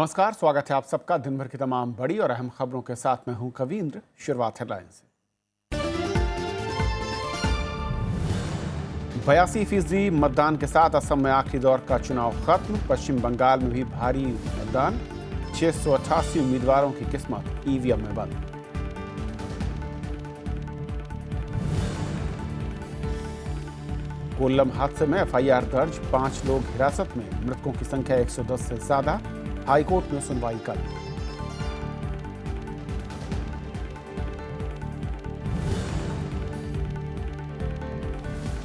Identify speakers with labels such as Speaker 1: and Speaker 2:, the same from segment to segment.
Speaker 1: नमस्कार, स्वागत है आप सबका दिन भर की तमाम बड़ी और अहम खबरों के साथ। मैं हूं कवींद्र। शुरुआत हेडलाइन से। 82% मतदान के साथ असम में आखिरी दौर का चुनाव खत्म। पश्चिम बंगाल में भी भारी मतदान। 688 उम्मीदवारों की किस्मत ईवीएम में बंद। कोल्लम हादसे में एफआईआर दर्ज, 5 लोग हिरासत में। मृतकों की संख्या 110 से ज्यादा। हाईकोर्ट में सुनवाई कल।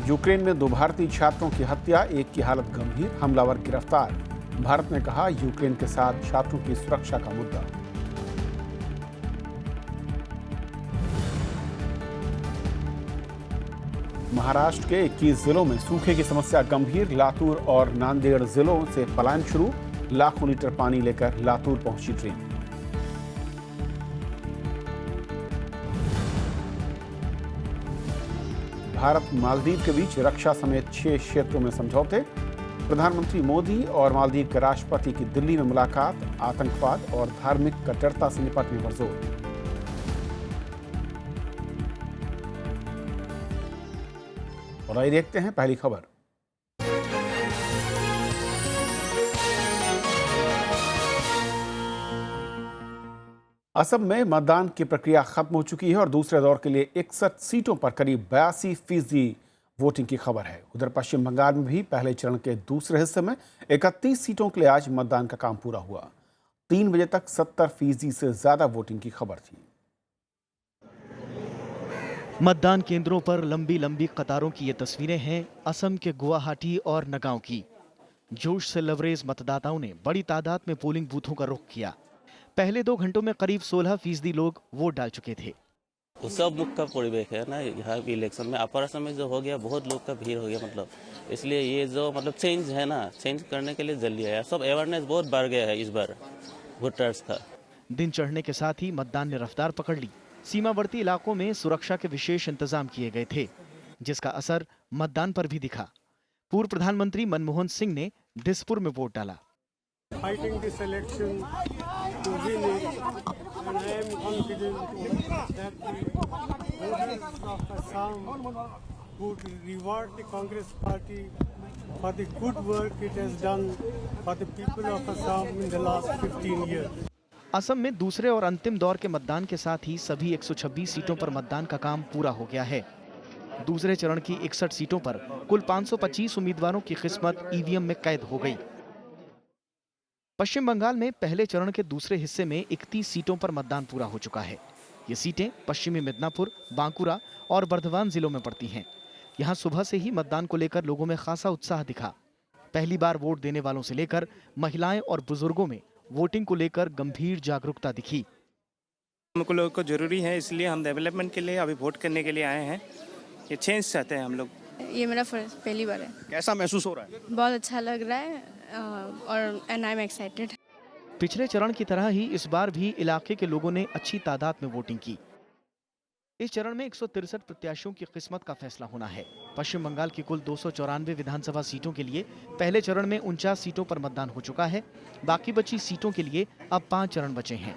Speaker 1: यूक्रेन में 2 भारतीय छात्रों की हत्या, एक की हालत गंभीर। हमलावर गिरफ्तार। भारत ने कहा यूक्रेन के साथ छात्रों की सुरक्षा का मुद्दा। महाराष्ट्र के 21 जिलों में सूखे की समस्या गंभीर। लातूर और नांदेड़ जिलों से पलायन शुरू। लाखों लीटर पानी लेकर लातूर पहुंची ट्रेन। भारत मालदीव के बीच रक्षा समेत 6 क्षेत्रों में समझौते। प्रधानमंत्री मोदी और मालदीव के राष्ट्रपति की दिल्ली में मुलाकात। आतंकवाद और धार्मिक कट्टरता से निपटने पर जोर। और आइए देखते हैं पहली खबर। असम में मतदान की प्रक्रिया खत्म हो चुकी है और दूसरे दौर के लिए 61 सीटों पर करीब 82% वोटिंग की खबर है। उधर पश्चिम बंगाल में भी पहले चरण के दूसरे हिस्से में 31 सीटों के लिए आज मतदान का काम पूरा हुआ। 3 बजे तक 70% से ज्यादा वोटिंग की खबर थी।
Speaker 2: मतदान केंद्रों पर लंबी लंबी कतारों की ये तस्वीरें हैं असम के गुवाहाटी और नगांव की। जोश से लबरेज मतदाताओं ने बड़ी तादाद में पोलिंग बूथों का रुख किया। पहले 2 घंटों में करीब 16% लोग वोट डाल चुके थे।
Speaker 3: उत्सव मुख का परिवेश है ना यहाँ इलेक्शन में। अपर असम में जो हो गया, बहुत लोग का भीड़ हो गया, मतलब इसलिए ये जो चेंज है ना, चेंज करने के लिए जल्दी आया। सब अवेयरनेस बहुत बढ़ गया है इस बार वोटर्स का।
Speaker 2: दिन चढ़ने के साथ ही मतदान ने रफ्तार पकड़ ली। सीमावर्ती इलाकों में सुरक्षा के विशेष इंतजाम किए गए थे, जिसका असर मतदान पर भी दिखा। पूर्व प्रधानमंत्री मनमोहन सिंह ने दिसपुर में वोट डाला।
Speaker 4: Fighting this election to win it, and I am confident that the voters of Assam would reward the Congress Party for the good work it has done for the people of Assam in the last 15 years.
Speaker 2: Assam में दूसरे और अंतिम दौर के मतदान के साथ ही सभी 126 सीटों पर मतदान का काम पूरा हो गया है। दूसरे चरण की 61 सीटों पर कुल 525 उम्मीदवारों की किस्मत ईवीएम में कैद हो गई। पश्चिम बंगाल में पहले चरण के दूसरे हिस्से में 31 सीटों पर मतदान पूरा हो चुका है। ये सीटें पश्चिमी मिदनापुर, बांकुरा और बर्धमान जिलों में पड़ती हैं। यहाँ सुबह से ही मतदान को लेकर लोगों में खासा उत्साह दिखा। पहली बार वोट देने वालों से लेकर महिलाएं और बुजुर्गों में वोटिंग को लेकर गंभीर जागरूकता दिखी।
Speaker 5: हमको लोगों को जरूरी है, इसलिए हम डेवलपमेंट के लिए अभी वोट करने के लिए आए हैं। ये चेंज चाहते हैं हम लोग।
Speaker 6: ये मेरा पहली बार है।
Speaker 5: कैसा महसूस हो रहा है?
Speaker 6: बहुत अच्छा लग रहा है और एंड आई एम एक्साइटेड।
Speaker 2: पिछले चरण की तरह ही इस बार भी इलाके के लोगों ने अच्छी तादाद में वोटिंग की। इस चरण में 163 प्रत्याशियों की किस्मत का फैसला होना है। पश्चिम बंगाल की कुल 294 विधानसभा सीटों के लिए पहले चरण में 49 सीटों पर मतदान हो चुका है। बाकी बची सीटों के लिए अब 5 चरण बचे हैं।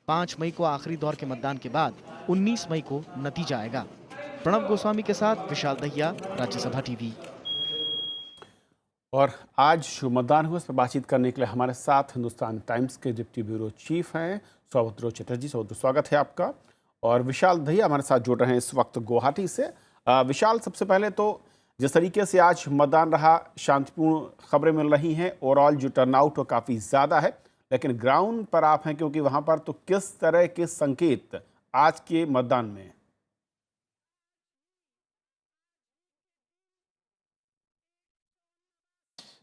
Speaker 2: 5 मई को आखिरी दौर के मतदान के बाद 19 मई को नतीजा आएगा। प्रणव गोस्वामी के साथ विशाल दहिया, राज्यसभा टीवी।
Speaker 1: और आज जो मतदान हुआ इस पर बातचीत करने के लिए हमारे साथ हिंदुस्तान टाइम्स के डिप्टी ब्यूरो चीफ हैं सौभद्रो चटर्जी। सौभद्रो, स्वागत है आपका। और विशाल दहिया हमारे साथ जुड़ रहे हैं इस वक्त गुवाहाटी से। विशाल, सबसे पहले तो जिस तरीके से आज मतदान रहा, शांतिपूर्ण खबरें मिल रही हैं। ओवरऑल जो टर्नआउट वो काफ़ी ज़्यादा है, लेकिन ग्राउंड पर आप हैं क्योंकि वहाँ पर, तो किस तरह के संकेत आज के मतदान में?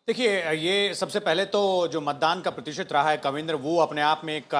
Speaker 7: देखिए, ये सबसे पहले तो जो मतदान का प्रतिशत रहा है कविंद्र, वो अपने आप में एक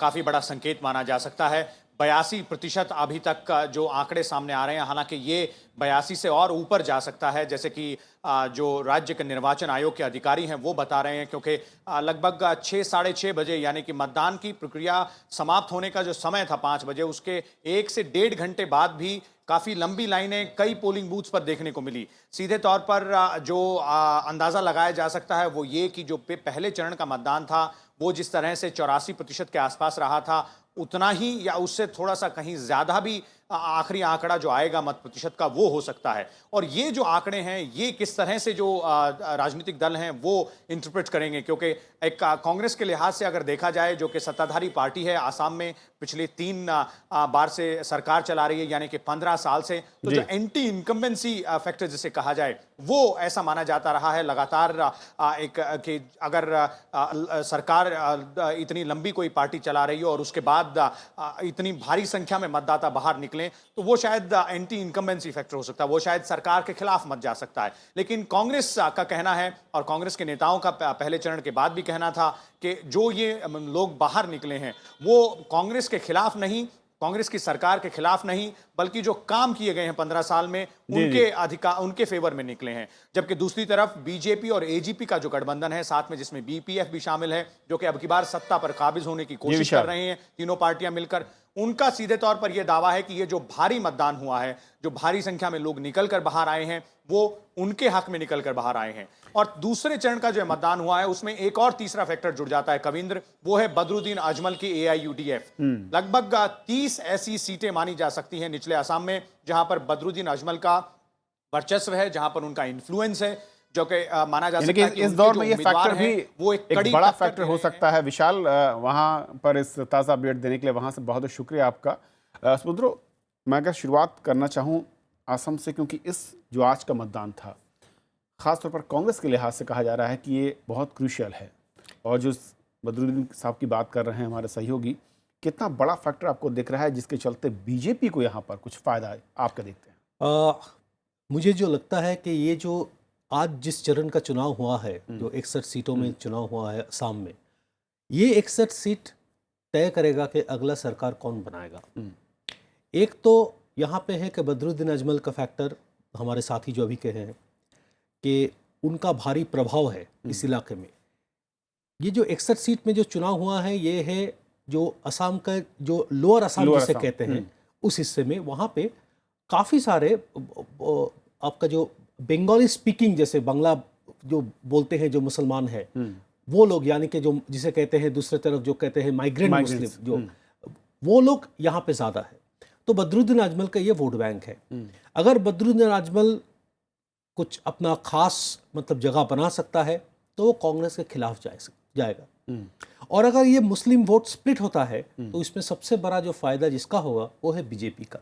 Speaker 7: काफ़ी बड़ा संकेत माना जा सकता है। 82% अभी तक जो आंकड़े सामने आ रहे हैं। हालांकि ये 82 से और ऊपर जा सकता है, जैसे कि जो राज्य के निर्वाचन आयोग के अधिकारी हैं वो बता रहे हैं, क्योंकि लगभग 6 साढ़े 6 बजे यानी कि मतदान की प्रक्रिया समाप्त होने का जो समय था 5 बजे, उसके 1 से 1.5 घंटे बाद भी काफी लंबी लाइनें कई पोलिंग बूथ्स पर देखने को मिली। सीधे तौर पर जो अंदाजा लगाया जा सकता है वो ये कि जो पहले चरण का मतदान था वो जिस तरह से 84% के आसपास रहा था, उतना ही या उससे थोड़ा सा कहीं ज्यादा भी आखिरी आंकड़ा जो आएगा मत प्रतिशत का वो हो सकता है। और ये जो आंकड़े हैं ये किस तरह से जो राजनीतिक दल हैं वो इंटरप्रेट करेंगे, क्योंकि एक कांग्रेस के लिहाज से अगर देखा जाए जो कि सत्ताधारी पार्टी है, आसाम में पिछले 3 बार से सरकार चला रही है यानी कि 15 साल से, तो जो एंटी इनकम्बेंसी फैक्टर जिसे कहा जाए वो ऐसा माना जाता रहा है लगातार एक कि अगर सरकार इतनी लंबी कोई पार्टी चला रही हो और उसके बाद इतनी भारी संख्या में मतदाता बाहर निकले तो वो शायद एंटी इनकम्बेंसी फैक्टर हो सकता है, वो शायद सरकार के खिलाफ मत जा सकता है। लेकिन कांग्रेस का कहना है और कांग्रेस के नेताओं का पहले चरण के बाद भी कहना था कि जो ये लोग बाहर निकले हैं वो कांग्रेस के खिलाफ नहीं, कांग्रेस की सरकार के खिलाफ नहीं, बल्कि जो काम किए गए हैं 15 साल में उनके अधिकार उनके फेवर में निकले हैं। जबकि दूसरी तरफ बीजेपी और एजीपी का जो गठबंधन है, साथ में जिसमें बीपीएफ भी शामिल है, जो कि अब की बार सत्ता पर काबिज होने की कोशिश कर रहे हैं तीनों पार्टियां मिलकर, उनका सीधे तौर पर यह दावा है कि ये जो भारी मतदान हुआ है, जो भारी संख्या में लोग निकलकर बाहर आए हैं, वो उनके हक में निकलकर बाहर आए हैं। और दूसरे चरण का जो मतदान हुआ है उसमें एक और तीसरा फैक्टर जुड़ जाता है कविंद्र, वो है बदरुद्दीन अजमल की एआईयूडीएफ। लगभग 30 ऐसी सीटें मानी जा सकती हैं निचले असम में जहां पर बदरुद्दीन अजमल का वर्चस्व है, जहां पर उनका इन्फ्लुएंस है, जो कि माना जा सकता है कि
Speaker 1: इस दौर में ये फैक्टर भी
Speaker 7: वो एक
Speaker 1: बड़ा फैक्टर हो सकता है। विशाल, वहां पर इस ताज़ा अपडेट देने के लिए वहां से बहुत शुक्रिया आपका। समुद्रो, मैं अगर शुरुआत करना चाहूं असम से, क्योंकि इस जो आज का मतदान था खासतौर पर कांग्रेस के लिहाज से कहा जा रहा है कि ये बहुत क्रूशियल है, और जो बदरुद्दीन साहब की बात कर रहे हैं हमारे सहयोगी, कितना बड़ा फैक्टर आपको दिख रहा है जिसके चलते बीजेपी को यहाँ पर कुछ फायदा आपका देखते हैं?
Speaker 8: मुझे जो लगता है कि ये जो आज जिस चरण का चुनाव हुआ है, जो 61 सीटों में चुनाव हुआ है असम में, ये 61 सीट तय करेगा कि अगला सरकार कौन बनाएगा। एक तो यहाँ पे है कि बदरुद्दीन अजमल का फैक्टर, हमारे साथी जो अभी कहे हैं कि उनका भारी प्रभाव है इस इलाके में। ये जो 61 सीट में जो चुनाव हुआ है ये है जो असम का जो लोअर असम जिसे कहते हैं उस हिस्से में, वहाँ पे काफ़ी सारे आपका जो बंगाली स्पीकिंग, जैसे बांग्ला जो बोलते हैं जो मुसलमान है वो लोग, यानी कि जो जिसे कहते हैं दूसरे तरफ जो कहते हैं माइग्रेंट मुस्लिम, जो वो लोग यहाँ पे ज़्यादा है। तो बदरुद्दीन अजमल का ये वोट बैंक है। अगर बदरुद्दीन अजमल कुछ अपना खास मतलब जगह बना सकता है तो वो कांग्रेस के खिलाफ जाएगा। और अगर ये मुस्लिम वोट स्प्लिट होता है तो इसमें सबसे बड़ा जो फायदा जिसका होगा वो है बीजेपी का।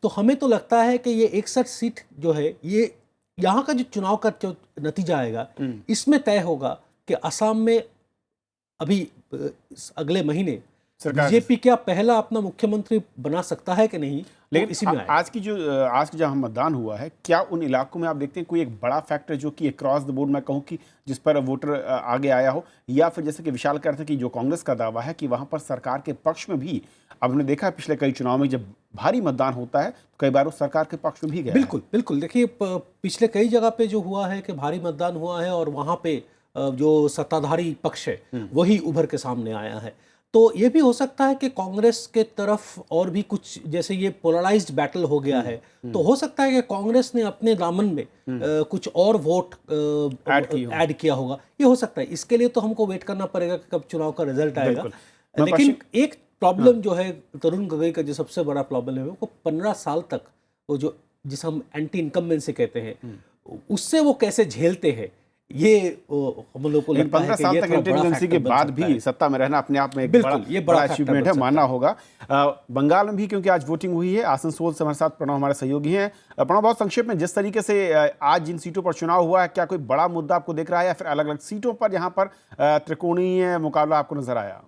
Speaker 8: तो हमें तो लगता है कि ये 61 सीट जो है, ये यहाँ का जो चुनाव का जो नतीजा आएगा इसमें तय होगा कि असम में अभी अगले महीने बीजेपी क्या पहला अपना मुख्यमंत्री बना सकता है कि नहीं।
Speaker 1: लेकिन
Speaker 8: इसी में
Speaker 1: आज की जहाँ मतदान हुआ है, क्या उन इलाकों में आप देखते हैं कोई एक बड़ा फैक्टर जो कि क्रॉस द बोर्ड मैं कहूँ कि जिस पर वोटर आगे आया हो, या फिर जैसे कि विशाल कह रहे थे कि जो कांग्रेस का दावा है कि वहाँ पर सरकार के पक्ष में भी, अब हमने देखा है पिछले कई चुनाव में जब भारी मतदान होता है तो कई बार वो सरकार के पक्ष में भी गया।
Speaker 8: बिल्कुल बिल्कुल, देखिए पिछले कई जगह पे जो हुआ है कि भारी मतदान हुआ है और वहाँ पे जो सत्ताधारी पक्ष है वही उभर के सामने आया है। तो ये भी हो सकता है कि कांग्रेस के तरफ और भी कुछ, जैसे ये पोलराइज्ड बैटल हो गया है, तो हो सकता है कि कांग्रेस ने अपने दामन में कुछ और वोट ऐड किया होगा, ये हो सकता है। इसके लिए तो हमको वेट करना पड़ेगा कि कब चुनाव का रिजल्ट आएगा। लेकिन एक प्रॉब्लम जो है तरुण गोगोई का, जो सबसे बड़ा प्रॉब्लम है वो 15 साल तक वो जो जिसे हम एंटी इनकम्बेंसी कहते हैं उससे वो कैसे झेलते हैं, ये हम लोग को लगता है
Speaker 1: 15 साल तक इंटेलिजेंसी के बाद भी सत्ता में रहना अपने आप में एक बड़ा अचीवमेंट है, मानना होगा। बंगाल में भी क्योंकि आज वोटिंग हुई है, आसनसोल से हमारे साथ प्रणव हमारे सहयोगी हैं। प्रणव, बहुत संक्षेप में जिस तरीके से आज जिन सीटों पर चुनाव हुआ है, क्या कोई बड़ा मुद्दा आपको दिख रहा है या फिर अलग अलग सीटों पर यहाँ पर त्रिकोणीय मुकाबला आपको नजर आया?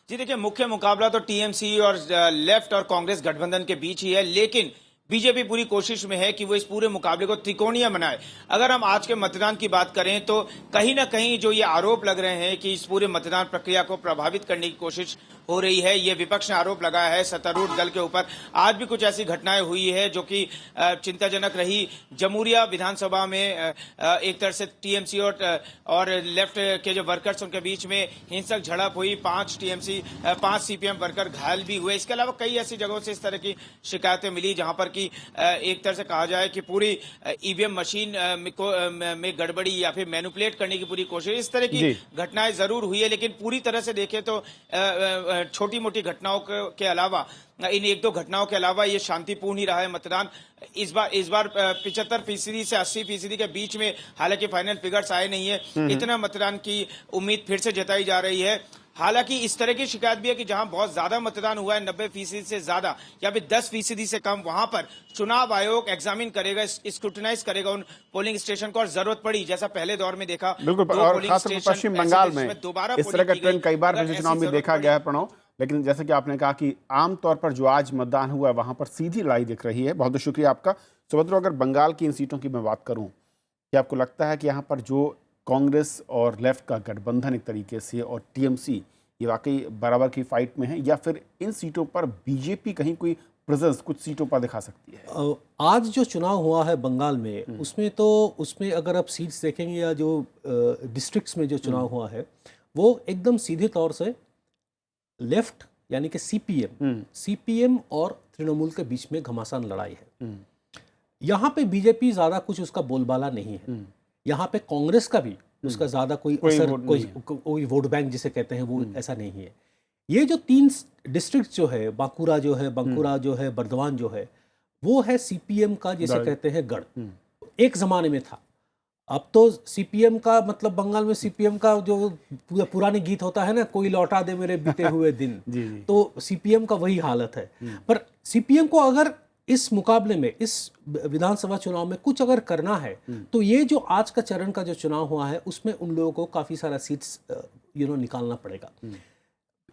Speaker 9: जी देखिए, मुख्य मुकाबला तो टीएमसी और लेफ्ट और कांग्रेस गठबंधन के बीच ही है, लेकिन बीजेपी पूरी कोशिश में है कि वो इस पूरे मुकाबले को त्रिकोणीय बनाए। अगर हम आज के मतदान की बात करें तो कहीं ना कहीं जो ये आरोप लग रहे हैं कि इस पूरे मतदान प्रक्रिया को प्रभावित करने की कोशिश हो रही है, ये विपक्ष ने आरोप लगाया है सत्तारूढ़ दल के ऊपर। आज भी कुछ ऐसी घटनाएं हुई है जो कि चिंताजनक रही। जमूरिया विधानसभा में एक तरह से टीएमसी और लेफ्ट के जो वर्कर्स उनके बीच में हिंसक झड़प हुई। 5 सीपीएम वर्कर घायल भी हुए। इसके अलावा कई ऐसी जगहों से इस तरह की शिकायतें मिली जहां पर कि एक तरह से कहा जाए कि पूरी ईवीएम मशीन में गड़बड़ी या फिर मैनिपुलेट करने की पूरी कोशिश, इस तरह की घटनाएं जरूर हुई है। लेकिन पूरी तरह से देखें तो छोटी मोटी घटनाओं के अलावा, इन 1-2 घटनाओं के अलावा ये शांतिपूर्ण ही रहा है मतदान। इस बार 75% से 80% के बीच में, हालांकि फाइनल फिगर्स आए नहीं है, इतना मतदान की उम्मीद फिर से जताई जा रही है। हालांकि इस तरह की शिकायत भी है कि जहां बहुत ज्यादा मतदान हुआ है, 90% से ज्यादा या फिर 10% से कम, वहां पर चुनाव आयोग एग्जामिन करेगा, स्क्रूटिनाइज करेगा उन पोलिंग स्टेशन को, और जरूरत पड़ी जैसा पहले दौर में देखा।
Speaker 1: बिल्कुल, और खासतौर पर पश्चिम बंगाल में इस तरह का ट्रेंड कई बार पिछले चुनाव में देखा गया है प्रणव। लेकिन जैसे कि आपने कहा कि आमतौर पर जो आज मतदान हुआ है वहां पर सीधी लड़ाई दिख रही है। बहुत बहुत शुक्रिया आपका। सुभद्रो, अगर बंगाल की इन सीटों की मैं बात करूं, क्या आपको लगता है कि यहाँ पर जो कांग्रेस और लेफ्ट का गठबंधन एक तरीके से और टीएमसी ये वाकई बराबर की फाइट में है, या फिर इन सीटों पर बीजेपी कहीं कोई प्रेजेंस कुछ सीटों पर दिखा सकती है?
Speaker 8: आज जो चुनाव हुआ है बंगाल में, उसमें अगर आप सीट्स देखेंगे या जो डिस्ट्रिक्ट्स में जो चुनाव हुआ है, वो एकदम सीधे तौर से लेफ्ट यानी कि सीपीएम और तृणमूल के बीच में घमासान लड़ाई है। यहाँ पे बीजेपी ज्यादा कुछ उसका बोलबाला नहीं है। यहाँ पे कांग्रेस का भी उसका ज्यादा कोई असर, कोई वोट बैंक जिसे कहते हैं वो ऐसा नहीं है। ये जो 3 डिस्ट्रिक्ट जो है, बांकुरा जो है, बर्दवान जो है, वो है सीपीएम का जिसे कहते हैं गढ़। एक जमाने में था। अब तो सीपीएम का मतलब बंगाल में सीपीएम का जो पुराने गीत होता है ना, कोई लौटा दे मेरे बीते हुए दिन, तो सीपीएम का वही हालत है। पर सीपीएम को अगर इस मुकाबले में, इस विधानसभा चुनाव में कुछ अगर करना है, तो ये जो आज का चरण का जो चुनाव हुआ है उसमें उन लोगों को काफी सारा सीट्स निकालना पड़ेगा।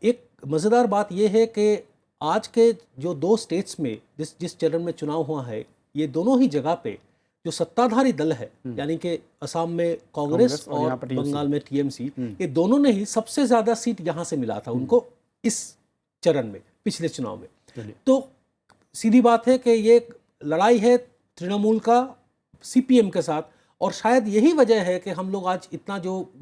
Speaker 8: एक मजेदार बात यह है कि आज के जो 2 स्टेट्स में जिस चरण में चुनाव हुआ है, ये दोनों ही जगह पे जो सत्ताधारी दल है, यानी कि असम में कांग्रेस और बंगाल में टीएमसी, ये दोनों ने ही सबसे ज्यादा सीट यहाँ से मिला था उनको इस चरण में, पिछले चुनाव में। तो सीधी बात है कि ये लड़ाई है तृणमूल का सीपीएम के साथ, और शायद यही वजह है कि हम लोग आज इतना जो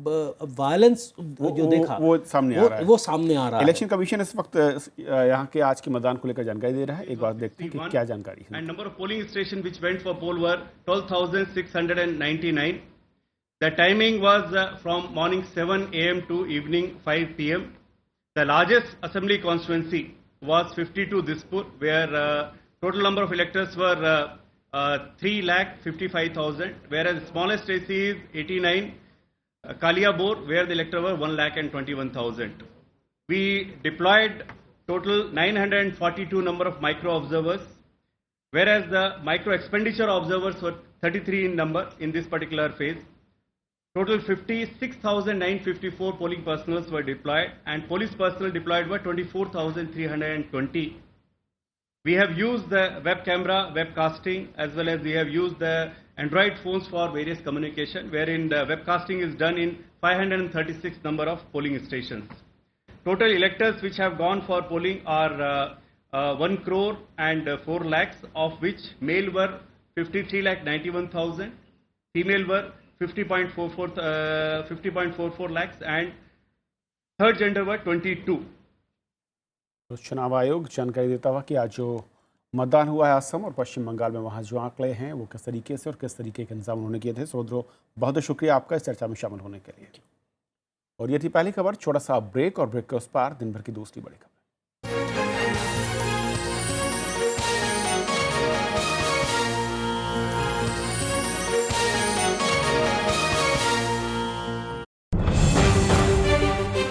Speaker 8: वायलेंस जो देखा
Speaker 1: वो सामने आ रहा है। इलेक्शन कमीशन इस वक्त यहाँ के आज के मतदान को लेकर जानकारी दे रहा है। एक बार देखते हैं कि क्या जानकारी है।
Speaker 10: And number of polling stations which went for poll were 12,699. The timing was from morning 7 a.m. to evening 5 p.m. The largest assembly constituency was 52 Dispur, where total number of electors were 3,55,000, whereas smallest AC is 89, Kaliabor, where the electors were 1,21,000. We deployed total 942 number of micro observers, whereas the micro expenditure observers were 33 in number in this particular phase. Total 56,954 polling personnel were deployed, and police personnel deployed were 24,320. We have used the web camera, webcasting, as well as we have used the Android phones for various communication, wherein the webcasting is done in 536 number of polling stations. Total electors which have gone for polling are 1 crore and 4 lakhs, of which male were 53,91,000, female were 50.44 lakhs, and third gender were 22.
Speaker 1: तो चुनाव आयोग जानकारी देता हुआ कि आज जो मतदान हुआ है असम और पश्चिम बंगाल में, वहाँ जो आंकड़े हैं वो किस तरीके से और किस तरीके के इंतजाम उन्होंने किए थे। सुभद्रो, बहुत बहुत शुक्रिया आपका इस चर्चा में शामिल होने के लिए। और ये थी पहली खबर। छोटा सा ब्रेक, और ब्रेक के उस पार दिन भर की दूसरी बड़ी खबर।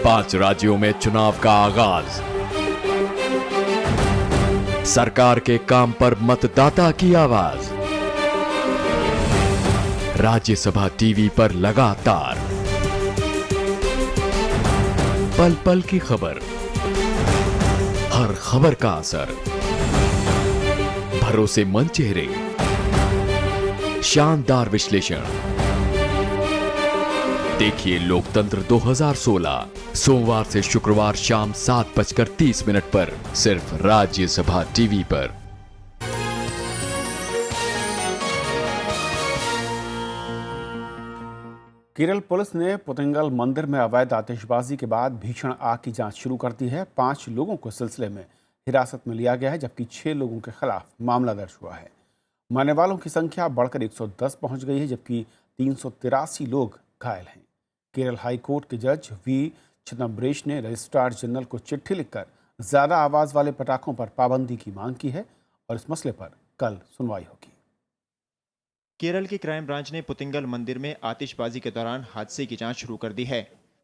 Speaker 11: पांच राज्यों में चुनाव का आगाज, सरकार के काम पर मतदाता की आवाज, राज्यसभा टीवी पर लगातार पल पल की खबर, हर खबर का असर, भरोसेमंद चेहरे, शानदार विश्लेषण। देखिए लोकतंत्र 2016 सोमवार से शुक्रवार शाम 7:30 पर सिर्फ राज्यसभा टीवी पर।
Speaker 1: केरल पुलिस ने पुतिंगल मंदिर में अवैध आतिशबाजी के बाद भीषण आग की जांच शुरू कर दी है। 5 लोगों को सिलसिले में हिरासत में लिया गया है, जबकि 6 लोगों के खिलाफ मामला दर्ज हुआ है। मरने वालों की संख्या बढ़कर 110 पहुंच गई है, जबकि 383 लोग घायल हैं। केरल हाई कोर्ट के जज वी चिदम्बरेश ने रजिस्ट्रार जनरल को चिट्ठी लिखकर ज्यादा आवाज वाले पटाखों पर पाबंदी की मांग की है और इस मसले पर कल सुनवाई होगी।
Speaker 12: केरल की क्राइम ब्रांच ने पुतिंगल मंदिर में आतिशबाजी के दौरान हादसे की जांच शुरू कर दी है।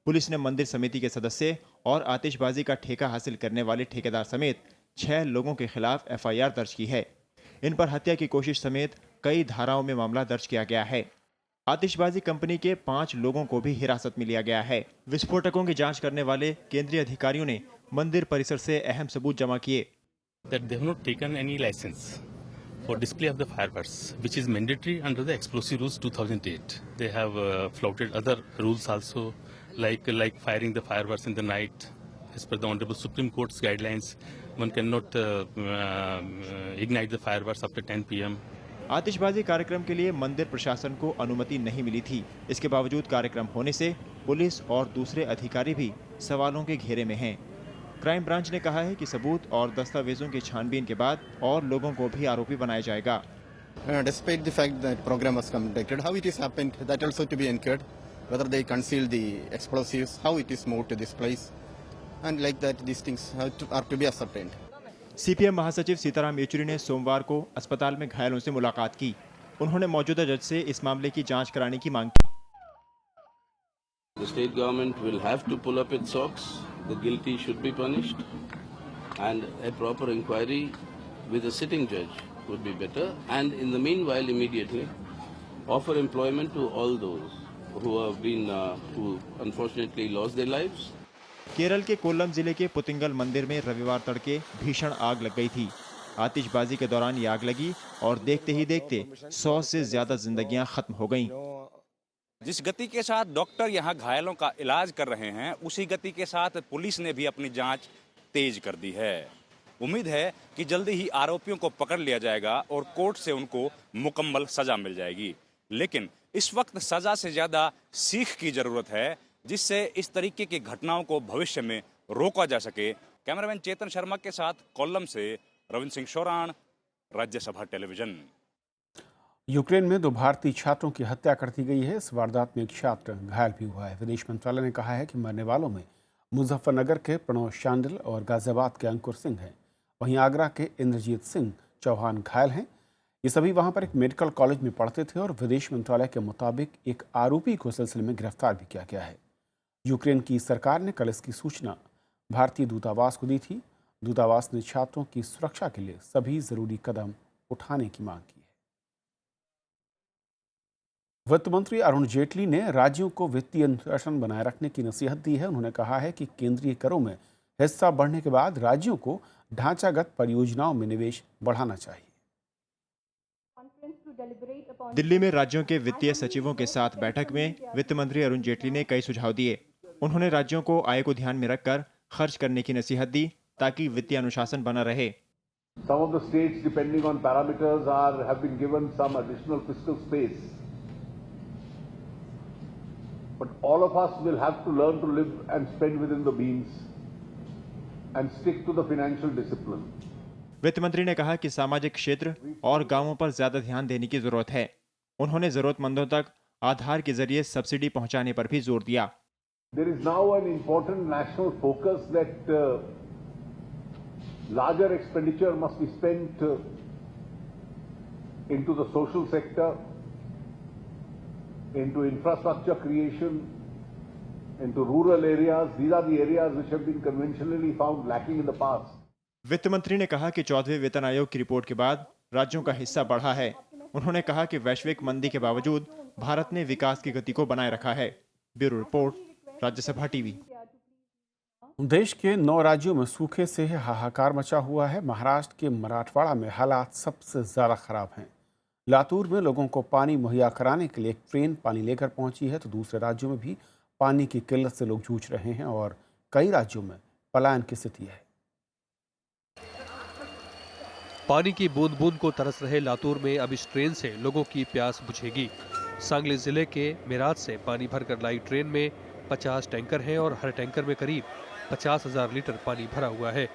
Speaker 12: पुलिस ने मंदिर समिति के सदस्य और आतिशबाजी का ठेका हासिल करने वाले ठेकेदार समेत 6 लोगों के खिलाफ एफआईआर दर्ज की है। इन पर हत्या की कोशिश समेत कई धाराओं में मामला दर्ज किया गया है। आतिशबाजी कंपनी के 5 लोगों को भी हिरासत में लिया गया है। विस्फोटकों की जांच करने वाले केंद्रीय अधिकारियों ने मंदिर परिसर से अहम सबूत जमा किए।
Speaker 13: For display of the fireworks, which is mandatory under the Explosive Rules 2008. They have flouted other rules also, like firing the fireworks in the night. As per the Honorable Supreme Court's guidelines, one cannot ignite the fireworks after 10 p.m.
Speaker 12: आतिशबाजी कार्यक्रम के लिए मंदिर प्रशासन को अनुमति नहीं मिली थी। इसके बावजूद कार्यक्रम होने से पुलिस और दूसरे अधिकारी भी सवालों के घेरे में हैं। क्राइम ब्रांच ने कहा है कि सबूत और दस्तावेजों की छानबीन के बाद और लोगों को भी आरोपी बनाया जाएगा।
Speaker 14: Despite the fact that program was conducted, how it is happened, that also to be enquired. Whether they concealed the explosives, how it is moved to this place, and like that, these things are to be ascertained.
Speaker 12: CPM महासचिव सीताराम येचुरी ने सोमवार को अस्पताल में घायलों से मुलाकात की। उन्होंने मौजूदा जज से इस मामले की जांच कराने की मांग की।
Speaker 15: The state government will have to pull up its socks. The guilty should be punished, and a proper inquiry with a sitting judge would be better. And in the meanwhile, immediately offer employment to all those who have been who unfortunately lost their lives.
Speaker 12: Kerala के कोल्लम जिले के पुतिंगल मंदिर में रविवार तड़के भीषण आग लग गई थी। आतिशबाजी के दौरान ये आग लगी और देखते ही देखते 100 से ज्यादा जिंदगियां खत्म हो गईं।
Speaker 16: जिस गति के साथ डॉक्टर यहां घायलों का इलाज कर रहे हैं, उसी गति के साथ पुलिस ने भी अपनी जांच तेज कर दी है। उम्मीद है कि जल्दी ही आरोपियों को पकड़ लिया जाएगा और कोर्ट से उनको मुकम्मल सजा मिल जाएगी। लेकिन इस वक्त सजा से ज्यादा सीख की जरूरत है, जिससे इस तरीके की घटनाओं को भविष्य में रोका जा सके। कैमरामैन चेतन शर्मा के साथ कोल्लम से रविंद्र सिंह शोरान, राज्यसभा टेलीविजन।
Speaker 1: यूक्रेन में 2 भारतीय छात्रों की हत्या कर दी गई है। इस वारदात में एक छात्र घायल भी हुआ है। विदेश मंत्रालय ने कहा है कि मरने वालों में मुजफ्फरनगर के प्रणव शांडिल और गाजियाबाद के अंकुर सिंह हैं। वहीं आगरा के इंद्रजीत सिंह चौहान घायल हैं। ये सभी वहां पर एक मेडिकल कॉलेज में पढ़ते थे और विदेश मंत्रालय के मुताबिक एक आरोपी को सिलसिले में गिरफ्तार भी किया गया है। यूक्रेन की सरकार ने कल इसकी सूचना भारतीय दूतावास को दी थी। दूतावास ने छात्रों की सुरक्षा के लिए सभी जरूरी कदम उठाने की मांग की है। वित्त मंत्री अरुण जेटली ने राज्यों को वित्तीय अनुशासन बनाए रखने की नसीहत दी है। उन्होंने कहा है कि केंद्रीय करों में हिस्सा बढ़ने के बाद राज्यों को ढांचागत परियोजनाओं में निवेश बढ़ाना चाहिए।
Speaker 12: दिल्ली में राज्यों के वित्तीय सचिवों के साथ बैठक में वित्त मंत्री अरुण जेटली ने कई सुझाव दिए। उन्होंने राज्यों को आय को ध्यान में रखकर खर्च करने की नसीहत दी ताकि वित्तीय अनुशासन बना रहे।
Speaker 17: Some of the states, depending on parameters, have been given some additional fiscal space. But all of us will have to learn to live and spend within the means and stick to the financial discipline.
Speaker 12: वित्त मंत्री ने कहा कि सामाजिक क्षेत्र और गांवों पर ज्यादा ध्यान देने की जरूरत है। उन्होंने जरूरतमंदों तक आधार के जरिए सब्सिडी पहुंचाने पर भी जोर दिया।
Speaker 17: There is now an important national focus that larger expenditure must be spent into the social sector, into infrastructure creation, into rural areas. These are the areas which have been conventionally found lacking in the past.
Speaker 12: वित्त मंत्री ने कहा कि 4वें वेतन आयोग की report के बाद राज्यों का हिस्सा बढ़ा है। उन्होंने कहा कि वैश्विक मंदी के बावजूद भारत ने विकास की गति को बनाए रखा है। Bureau report, Rajya Sabha TV.
Speaker 1: देश के 9 राज्यों में सूखे से हाहाकार मचा हुआ है। महाराष्ट्र के मराठवाड़ा में हालात सबसे ज़्यादा खराब हैं। लातूर में लोगों को पानी मुहैया कराने के लिए एक ट्रेन पानी लेकर पहुंची है, तो दूसरे राज्यों में भी पानी की किल्लत से लोग जूझ रहे हैं और कई राज्यों में पलायन की स्थिति है।
Speaker 18: पानी की बूंद बूंद को तरस रहे लातूर में अब इस ट्रेन से लोगों की प्यास बुझेगी। सांगली जिले के मेराज से पानी भरकर लाई ट्रेन में 50 टैंकर हैं और हर टैंकर में करीब 50,000 लीटर पानी भरा हुआ है।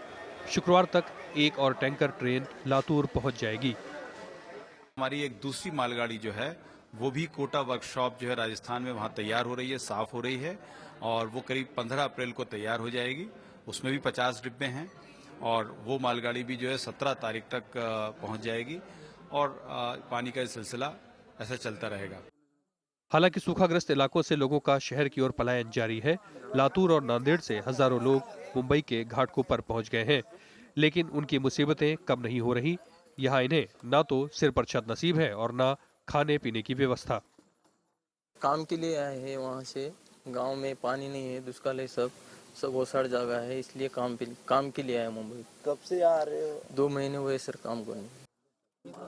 Speaker 18: शुक्रवार तक एक और टैंकर ट्रेन लातूर पहुंच जाएगी।
Speaker 19: हमारी एक दूसरी मालगाड़ी जो है वो भी कोटा वर्कशॉप जो है राजस्थान में वहाँ तैयार हो रही है, साफ हो रही है और वो करीब 15 अप्रैल को तैयार हो जाएगी। उसमें भी 50 डिब्बे हैं और वो मालगाड़ी भी जो है 17 तारीख तक पहुंच जाएगी और पानी का सिलसिला ऐसा चलता रहेगा।
Speaker 18: हालांकि सूखाग्रस्त इलाकों से लोगों का शहर की ओर पलायन जारी है। लातूर और नांदेड़ से हजारों लोग मुंबई के घाटकोपर पहुंच गए हैं, लेकिन उनकी मुसीबतें कम नहीं हो रही। यहाँ इन्हें ना तो सिर पर छत नसीब है और ना खाने पीने की व्यवस्था।
Speaker 20: काम के लिए आए हैं वहाँ से, गांव में पानी नहीं है, दुष्काल है, सब ओसाड़ जगह है, इसलिए काम के लिए आए मुंबई। कब से आ रहे हो? 2 महीने हुए सर काम करने।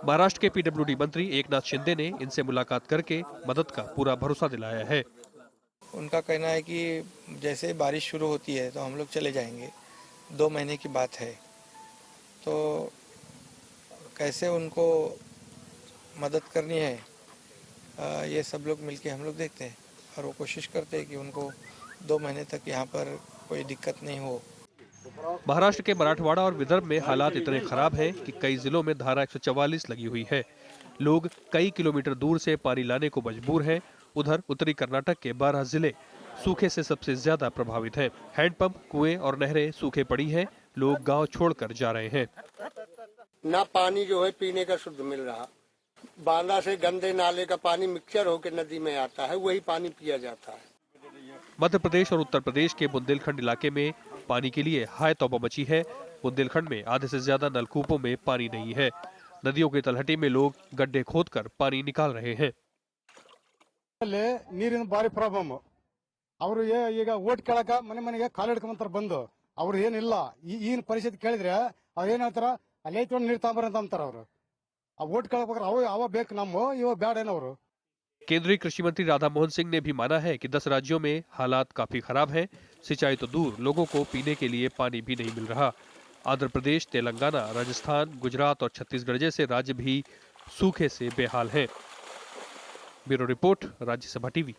Speaker 18: महाराष्ट्र के पीडब्ल्यूडी मंत्री एकनाथ शिंदे ने इनसे मुलाकात करके मदद का पूरा भरोसा दिलाया है।
Speaker 21: उनका कहना है कि जैसे बारिश शुरू होती है तो हम लोग चले जाएंगे, 2 महीने की बात है, तो कैसे उनको मदद करनी है ये सब लोग मिलके हम लोग देखते हैं और वो कोशिश करते हैं कि उनको 2 महीने तक यहाँ पर कोई दिक्कत नहीं हो।
Speaker 18: महाराष्ट्र के मराठवाड़ा और विदर्भ में हालात इतने खराब हैं कि कई जिलों में धारा 144 लगी हुई है। लोग कई किलोमीटर दूर से पानी लाने को मजबूर हैं। उधर उत्तरी कर्नाटक के 12 जिले सूखे से सबसे ज्यादा प्रभावित हैं। हैंडपंप, कुएं और नहरें सूखे पड़ी हैं। लोग गांव छोड़कर जा रहे हैं।
Speaker 22: ना पानी जो है पीने का शुद्ध मिल रहा, बांदा से गंदे नाले का पानी मिक्सचर होकर नदी में आता है, वही पानी पिया जाता है।
Speaker 18: मध्य प्रदेश और उत्तर प्रदेश के बुंदेलखंड इलाके में पानी के लिए हाय तौबा मची है। बुंदेलखंड में आधे से ज्यादा नलकूपों में पानी नहीं है। नदियों की तलहटी में लोग गड्ढे खोदकर पानी निकाल रहे हैं।
Speaker 23: ನೀರಿನ ಬಾರಿ ಪ್ರಾಬ್ಲಮ್, ಅವರು ಈಗ ಓಟ್ ಕೇಳಕ ಮನೆಗೆ ಕಾಲಿಡ್ಕೊಂಬಂತಾರ ಬಂದು, ಅವ್ರು ಏನಿಲ್ಲ ಈಗಿನ ಪರಿಸ್ಥಿತಿ ಕೇಳಿದ್ರೆ ಅವ್ರು ಏನ್ ಹೇಳ್ತಾರ, ಅಲ್ಲೇ ತೊಗೊಂಡು ನೀರು ತಾಂಬರ ಅಂತ ಅಂತಾರ। ಅವರು ಆ ಓಟ್ ಕೇಳಬೇಕಾದ್ರೆ ಅವ ಬೇಕು ನಮ್ಮ ಇವ ಬ್ಯಾಡ ಏನವರು।
Speaker 18: केंद्रीय कृषि मंत्री राधा मोहन सिंह ने भी माना है कि 10 राज्यों में हालात काफी खराब हैं। सिंचाई तो दूर, लोगों को पीने के लिए पानी भी नहीं मिल रहा। आंध्र प्रदेश, तेलंगाना, राजस्थान, गुजरात और छत्तीसगढ़ जैसे राज्य भी सूखे से बेहाल हैं। Bureau report, Rajya Sabha TV.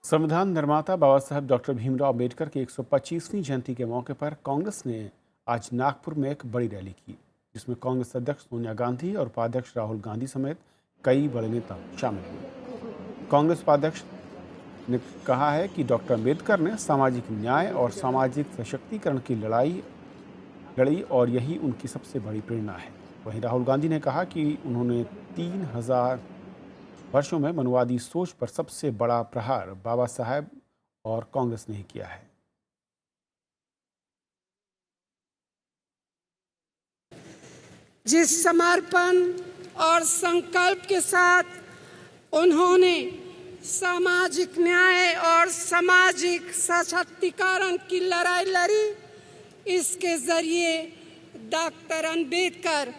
Speaker 1: संविधान निर्माता बाबा साहब डॉक्टर भीमराव अम्बेडकर की 125वीं जयंती के मौके पर कांग्रेस ने आज नागपुर में एक बड़ी रैली की, जिसमें कांग्रेस अध्यक्ष सोनिया गांधी और उपाध्यक्ष राहुल गांधी समेत कई बड़े नेता शामिल हुए। कांग्रेस उपाध्यक्ष ने कहा है कि डॉक्टर अम्बेडकर ने सामाजिक न्याय और सामाजिक सशक्तिकरण की लड़ी और यही उनकी सबसे बड़ी प्रेरणा है। वहीं राहुल गांधी ने कहा कि उन्होंने 3000 वर्षों में मनुवादी सोच पर सबसे बड़ा प्रहार बाबा साहब और कांग्रेस ने ही किया है।
Speaker 24: जिस समर्पण और संकल्प के साथ उन्होंने सामाजिक न्याय और सामाजिक सशक्तिकरण की लड़ाई लड़ी, इसके जरिए डॉक्टर अंबेडकर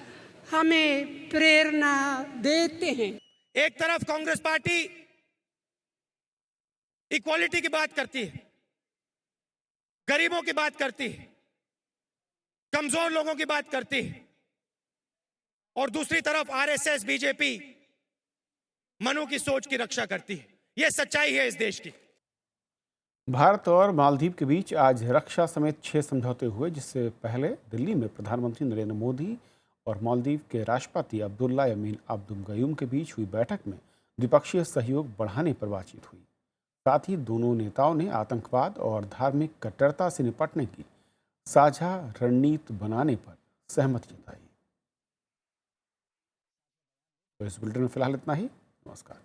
Speaker 24: हमें प्रेरणा देते हैं।
Speaker 21: एक तरफ कांग्रेस पार्टी इक्वालिटी की बात करती है, गरीबों की बात करती है, कमजोर लोगों की बात करती है, और दूसरी तरफ आरएसएस, बीजेपी मनु की सोच की रक्षा करती है। यह सच्चाई है इस देश की।
Speaker 1: भारत और मालदीव के बीच आज रक्षा समेत 6 समझौते हुए, जिससे पहले दिल्ली में प्रधानमंत्री नरेंद्र मोदी और मालदीव के राष्ट्रपति अब्दुल्ला यमीन अब्दुल गयूम के बीच हुई बैठक में द्विपक्षीय सहयोग बढ़ाने पर बातचीत हुई। साथ ही दोनों नेताओं ने आतंकवाद और धार्मिक कट्टरता से निपटने की साझा रणनीति बनाने पर सहमति जताई। तो इस बुलेटिन में फिलहाल इतना ही। नमस्कार।